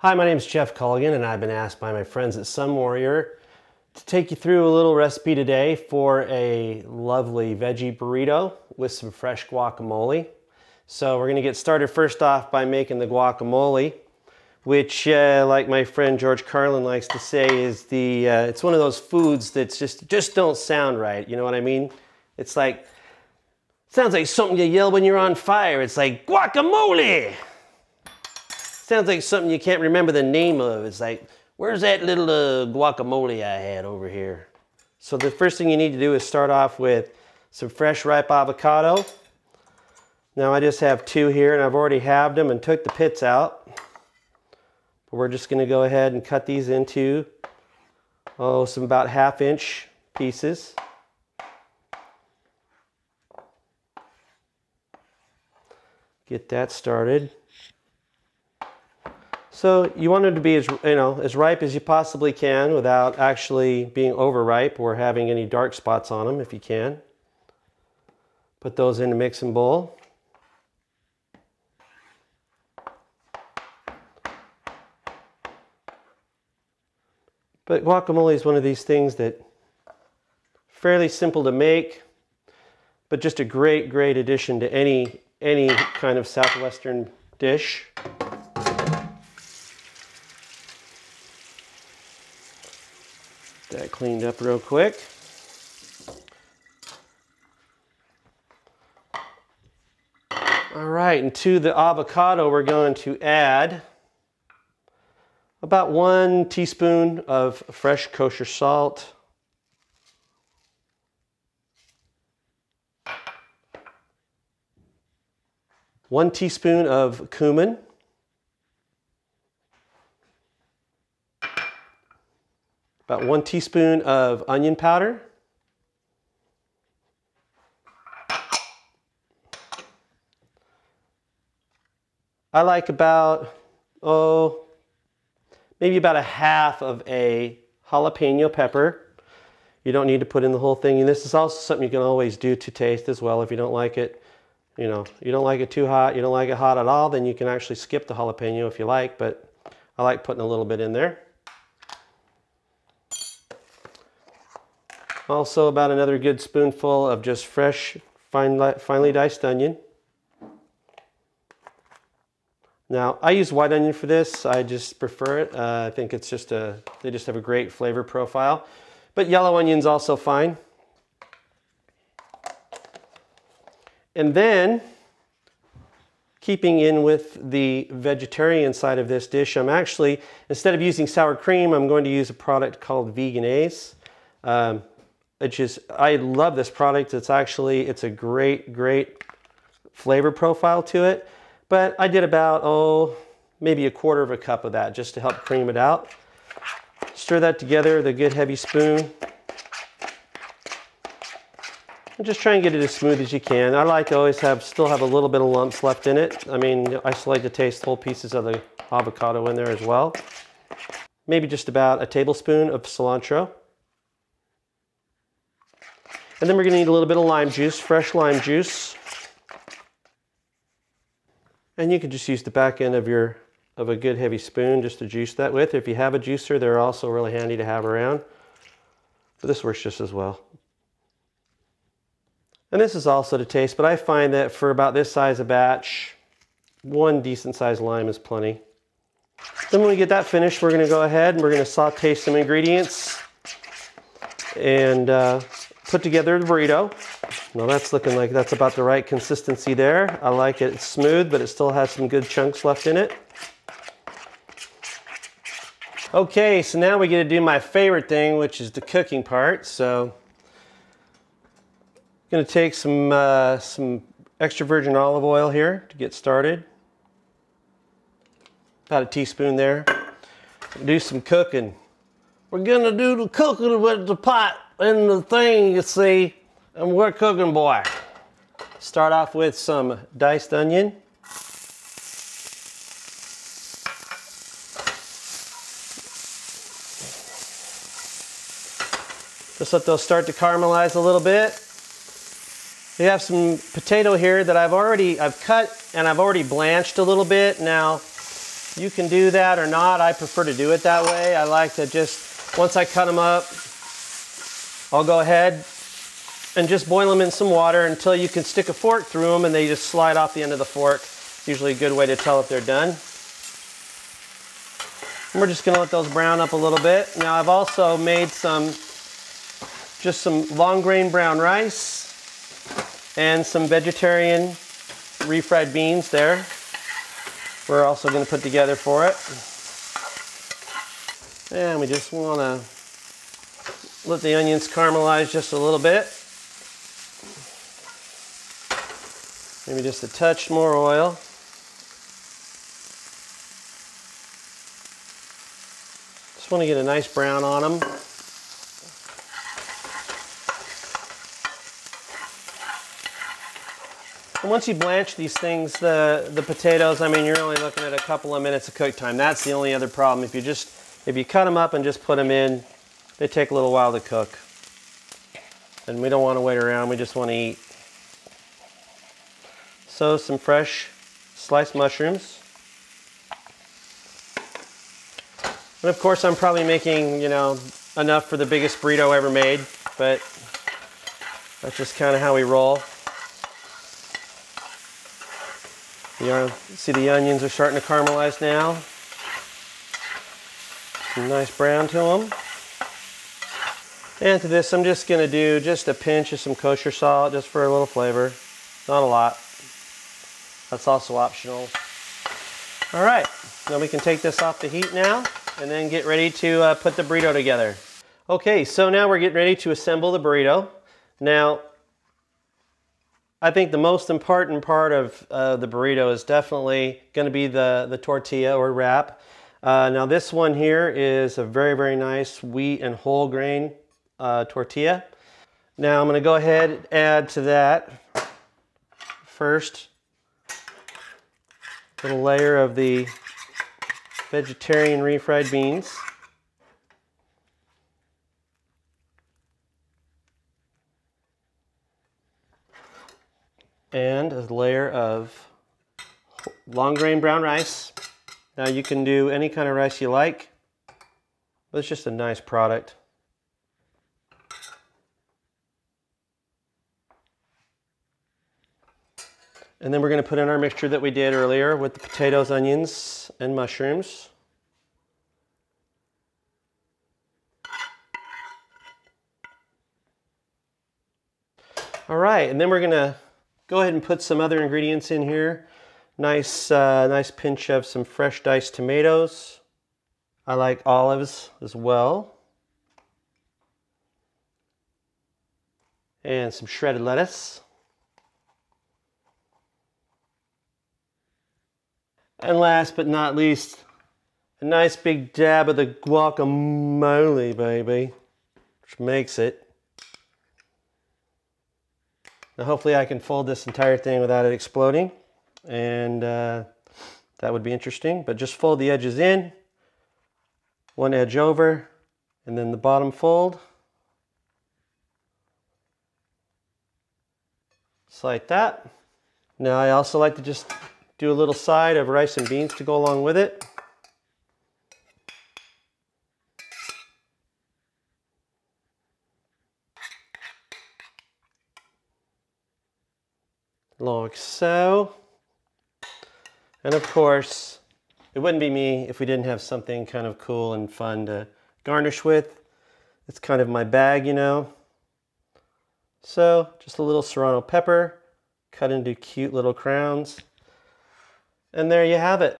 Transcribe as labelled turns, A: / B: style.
A: Hi, my name is Jeff Culligan, and I've been asked by my friends at Sunwarrior to take you through a little recipe today for a lovely veggie burrito with some fresh guacamole. So we're going to get started first off by making the guacamole, which, like my friend George Carlin likes to say, is it's one of those foods that's just don't sound right. You know what I mean? It's like, sounds like something you yell when you're on fire. It's like guacamole. Sounds like something you can't remember the name of. It's like, where's that little guacamole I had over here? So the first thing you need to do is start off with some fresh ripe avocado. Now I just have two here, and I've already halved them and took the pits out. But we're just going to go ahead and cut these into, some about 1/2 inch pieces. Get that started. So you want them to be as ripe as you possibly can without actually being overripe or having any dark spots on them if you can. Put those in a mixing bowl. But guacamole is one of these things that fairly simple to make, but just a great addition to any kind of southwestern dish. That cleaned up real quick. All right, and to the avocado we're going to add about 1 teaspoon of fresh kosher salt, one teaspoon of cumin, about 1 teaspoon of onion powder, I like about, maybe about 1/2 of a jalapeno pepper. You don't need to put in the whole thing. And this is also something you can always do to taste as well. If you don't like it, you don't like it too hot, you don't like it hot at all, then you can actually skip the jalapeno if you like, but I like putting a little bit in there. Also about another good spoonful of just fresh, finely diced onion. Now, I use white onion for this. I just prefer it. I think it's they just have a great flavor profile. But yellow onion's also fine. And then, keeping in with the vegetarian side of this dish, I'm actually, instead of using sour cream, I'm going to use a product called Vegan-Ace. I love this product. It's a great flavor profile to it. But I did about, maybe 1/4 cup of that just to help cream it out. Stir that together with a good heavy spoon. And just try and get it as smooth as you can. I like to always still have a little bit of lumps left in it. I mean, I still like to taste whole pieces of the avocado in there as well. Maybe just about a tablespoon of cilantro. And then we're going to need a little bit of lime juice, fresh lime juice. And you can just use the back end of a good heavy spoon just to juice that with. If you have a juicer, they're also really handy to have around. But this works just as well. And this is also to taste, but I find that for about this size of batch, 1 decent sized lime is plenty. Then when we get that finished, we're going to go ahead and we're going to saute some ingredients and put together the burrito. Now that's looking like that's about the right consistency there. I like it. It's smooth, but it still has some good chunks left in it. Okay, so now we get to do my favorite thing, which is the cooking part. So I'm going to take some extra virgin olive oil here to get started. About a teaspoon there. Do some cooking. We're going to do the cooking with the pot and the thing, you see. And we're cooking, boy. Start off with some diced onion. Just let those start to caramelize a little bit. We have some potato here that I've cut and I've already blanched a little bit. Now, You can do that or not. I prefer to do it that way. I like to just, once I cut them up, I'll go ahead and just boil them in some water until you can stick a fork through them and they just slide off the end of the fork. Usually a good way to tell if they're done. And we're just gonna let those brown up a little bit. Now I've also made just some long grain brown rice and some vegetarian refried beans there. We're also gonna put together for it. And we just wanna let the onions caramelize just a little bit. Maybe just a touch more oil. Just want to get a nice brown on them. And once you blanch these things, the potatoes, I mean, you're only looking at a couple of minutes of cook time. That's the only other problem. If you cut them up and just put them in, they take a little while to cook. And we don't want to wait around, we just want to eat. So some fresh sliced mushrooms. And of course I'm probably making, you know, enough for the biggest burrito ever made, but that's just kind of how we roll. You see the onions are starting to caramelize now. Some nice brown to them. And to this I'm just going to do just a pinch of some kosher salt just for a little flavor. Not a lot. That's also optional. All right, now we can take this off the heat now and then get ready to put the burrito together. Okay, so now we're getting ready to assemble the burrito. Now, I think the most important part of the burrito is definitely going to be the tortilla or wrap. Now this one here is a very, very nice wheat and whole grain tortilla. Now I'm going to go ahead and add to that first a little layer of the vegetarian refried beans. And a layer of long grain brown rice. Now you can do any kind of rice you like, but it's just a nice product. And then we're going to put in our mixture that we did earlier with the potatoes, onions, and mushrooms. All right, and then we're going to go ahead and put some other ingredients in here. Nice pinch of some fresh diced tomatoes. I like olives as well. And some shredded lettuce. And last but not least, a nice big dab of the guacamole, baby, which makes it. Now hopefully I can fold this entire thing without it exploding, and that would be interesting, but just fold the edges in, one edge over, and then the bottom fold. Just like that. Now I also like to just do a little side of rice and beans to go along with it. Like so. And of course, it wouldn't be me if we didn't have something kind of cool and fun to garnish with. It's kind of my bag, you know. So just a little serrano pepper cut into cute little crowns. And there you have it.